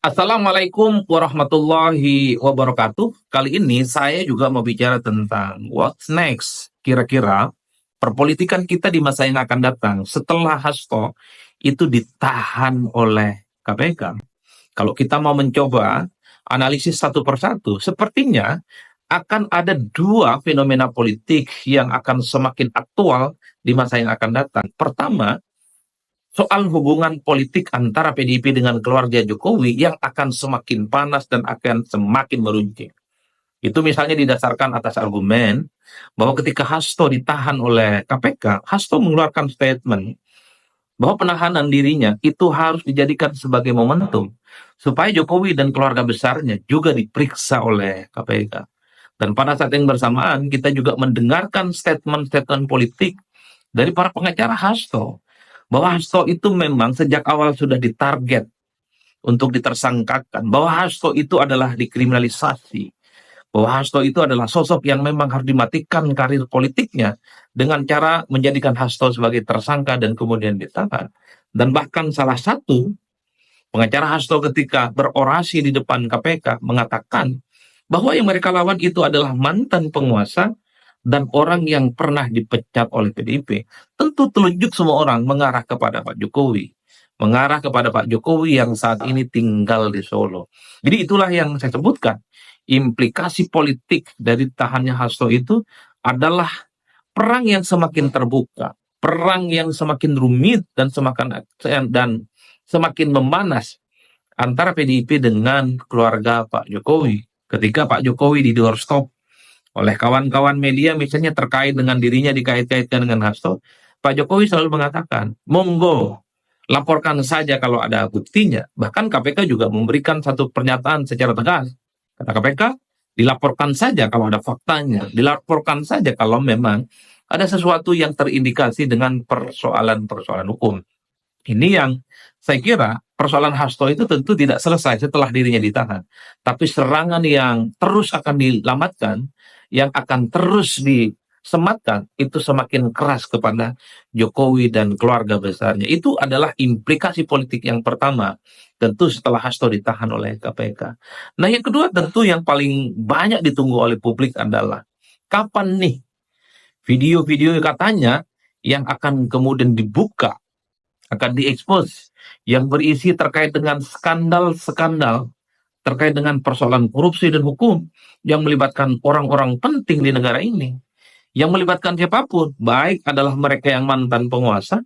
Assalamualaikum warahmatullahi wabarakatuh. Kali ini saya juga mau bicara tentang what's next. Kira-kira perpolitikan kita di masa yang akan datang setelah Hasto itu ditahan oleh KPK. Kalau kita mau mencoba analisis satu persatu, sepertinya akan ada dua fenomena politik yang akan semakin aktual di masa yang akan datang. Pertama, soal hubungan politik antara PDIP dengan keluarga Jokowi yang akan semakin panas dan akan semakin meruncing. Itu misalnya didasarkan atas argumen bahwa ketika Hasto ditahan oleh KPK, Hasto mengeluarkan statement bahwa penahanan dirinya itu harus dijadikan sebagai momentum supaya Jokowi dan keluarga besarnya juga diperiksa oleh KPK. Dan pada saat yang bersamaan kita juga mendengarkan statement-statement politik dari para pengacara Hasto bahwa Hasto itu memang sejak awal sudah ditarget untuk ditersangkakan, bahwa Hasto itu adalah dikriminalisasi, bahwa Hasto itu adalah sosok yang memang harus dimatikan karir politiknya dengan cara menjadikan Hasto sebagai tersangka dan kemudian ditahan. Dan bahkan salah satu pengacara Hasto ketika berorasi di depan KPK mengatakan bahwa yang mereka lawan itu adalah mantan penguasa dan orang yang pernah dipecat oleh PDIP. Tentu telunjuk semua orang mengarah kepada Pak Jokowi. Mengarah kepada Pak Jokowi yang saat ini tinggal di Solo. Jadi itulah yang saya sebutkan. Implikasi politik dari tahannya Hasto itu adalah perang yang semakin terbuka. Perang yang semakin rumit dan semakin memanas antara PDIP dengan keluarga Pak Jokowi. Ketika Pak Jokowi di doorstop oleh kawan-kawan media misalnya terkait dengan dirinya dikait-kaitkan dengan Hasto, Pak Jokowi selalu mengatakan, monggo, laporkan saja kalau ada buktinya. Bahkan KPK juga memberikan satu pernyataan secara tegas. Kata KPK, dilaporkan saja kalau ada faktanya, dilaporkan saja kalau memang ada sesuatu yang terindikasi dengan persoalan-persoalan hukum. Ini yang saya kira persoalan Hasto itu tentu tidak selesai setelah dirinya ditahan. Tapi serangan yang terus akan dilamatkan, yang akan terus disematkan, itu semakin keras kepada Jokowi dan keluarga besarnya. Itu adalah implikasi politik yang pertama, tentu setelah Hasto ditahan oleh KPK. Nah yang kedua tentu yang paling banyak ditunggu oleh publik adalah, kapan nih video-video katanya yang akan kemudian dibuka, akan diekspos, yang berisi terkait dengan skandal-skandal, terkait dengan persoalan korupsi dan hukum, yang melibatkan orang-orang penting di negara ini, yang melibatkan siapapun, baik adalah mereka yang mantan penguasa,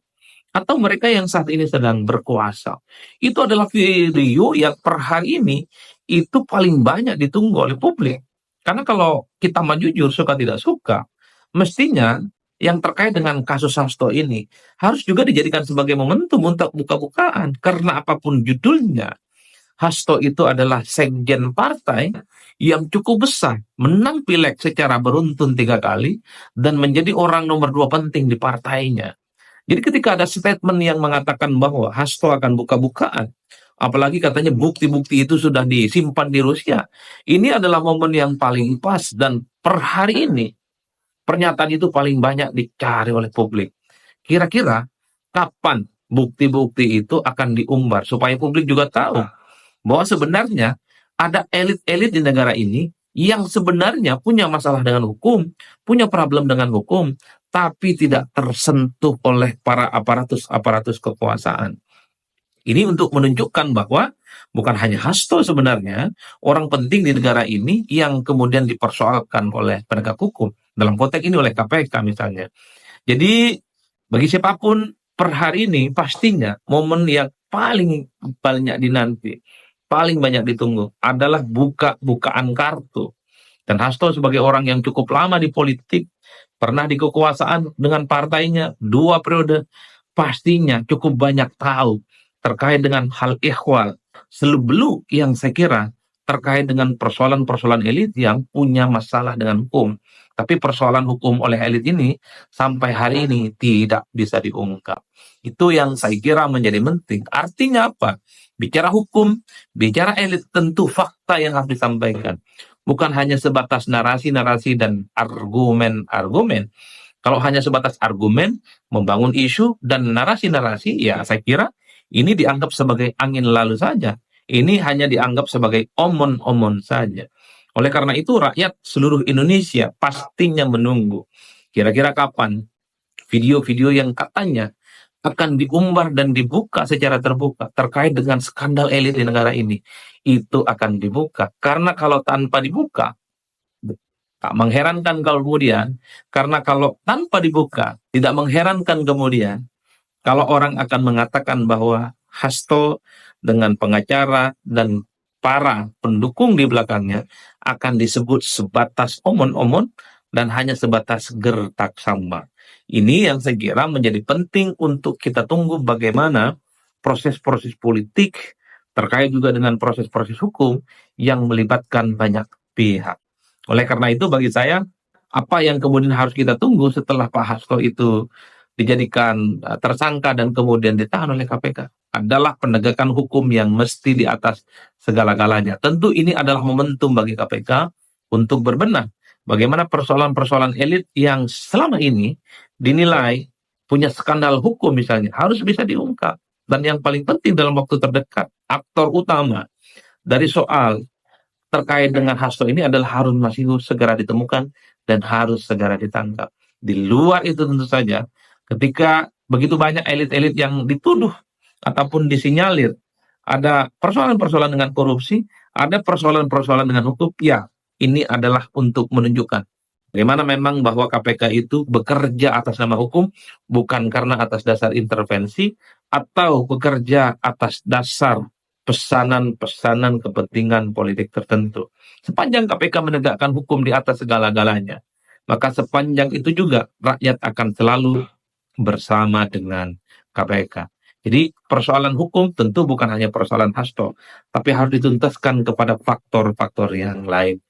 atau mereka yang saat ini sedang berkuasa. Itu adalah video yang per hari ini, itu paling banyak ditunggu oleh publik. Karena kalau kita mau jujur, suka tidak suka, mestinya yang terkait dengan kasus Hasto ini harus juga dijadikan sebagai momentum untuk buka-bukaan. Karena apapun judulnya, Hasto itu adalah sekjen partai yang cukup besar, menang pileg secara beruntun 3 kali, dan menjadi orang nomor 2 penting di partainya. Jadi ketika ada statement yang mengatakan bahwa Hasto akan buka-bukaan, apalagi katanya bukti-bukti itu sudah disimpan di Rusia, ini adalah momen yang paling pas dan per hari ini pernyataan itu paling banyak dicari oleh publik. Kira-kira kapan bukti-bukti itu akan diumbar supaya publik juga tahu bahwa sebenarnya ada elit-elit di negara ini yang sebenarnya punya masalah dengan hukum, punya problem dengan hukum, tapi tidak tersentuh oleh para aparatus-aparatus kekuasaan. Ini untuk menunjukkan bahwa bukan hanya Hasto sebenarnya, orang penting di negara ini yang kemudian dipersoalkan oleh penegak hukum. Dalam konteks ini oleh KPK misalnya. Jadi bagi siapapun per hari ini pastinya momen yang paling banyak dinanti, paling banyak ditunggu adalah bukaan kartu. Dan Hasto sebagai orang yang cukup lama di politik, pernah di kekuasaan dengan partainya 2 periode, pastinya cukup banyak tahu terkait dengan hal ihwal selebelu yang saya kira terkait dengan persoalan-persoalan elit yang punya masalah dengan hukum. Tapi persoalan hukum oleh elit ini sampai hari ini tidak bisa diungkap. Itu yang saya kira menjadi penting. Artinya apa? Bicara hukum, bicara elit, tentu fakta yang harus disampaikan. Bukan hanya sebatas narasi-narasi dan argumen-argumen. Kalau hanya sebatas argumen, membangun isu dan narasi-narasi, ya saya kira ini dianggap sebagai angin lalu saja. Ini hanya dianggap sebagai omon-omon saja. Oleh karena itu rakyat seluruh Indonesia pastinya menunggu kira-kira kapan video-video yang katanya akan diumbar dan dibuka secara terbuka terkait dengan skandal elit di negara ini itu akan dibuka. Karena kalau tanpa dibuka, tak mengherankan kalau kemudian, karena kalau tanpa dibuka, tidak mengherankan kemudian kalau orang akan mengatakan bahwa Hasto dengan pengacara dan para pendukung di belakangnya akan disebut sebatas omon-omon dan hanya sebatas gertak sambar. Ini yang saya kira menjadi penting untuk kita tunggu bagaimana proses-proses politik terkait juga dengan proses-proses hukum yang melibatkan banyak pihak. Oleh karena itu bagi saya, apa yang kemudian harus kita tunggu setelah Pak Hasto itu dijadikan tersangka dan kemudian ditahan oleh KPK adalah penegakan hukum yang mesti di atas segala-galanya. Tentu ini adalah momentum bagi KPK untuk berbenah bagaimana persoalan-persoalan elit yang selama ini dinilai punya skandal hukum misalnya harus bisa diungkap. Dan yang paling penting dalam waktu terdekat, aktor utama dari soal terkait dengan Hasto ini adalah Harun Masihu segera ditemukan dan harus segera ditangkap. Di luar itu tentu saja, ketika begitu banyak elit-elit yang dituduh ataupun disinyalir ada persoalan-persoalan dengan korupsi, ada persoalan-persoalan dengan hukum, ya ini adalah untuk menunjukkan bagaimana memang bahwa KPK itu bekerja atas nama hukum, bukan karena atas dasar intervensi, atau bekerja atas dasar pesanan-pesanan kepentingan politik tertentu. Sepanjang KPK menegakkan hukum di atas segala-galanya, maka sepanjang itu juga rakyat akan selalu bersama dengan KPK. Jadi persoalan hukum tentu bukan hanya persoalan Hasto, tapi harus dituntaskan kepada faktor-faktor yang lain.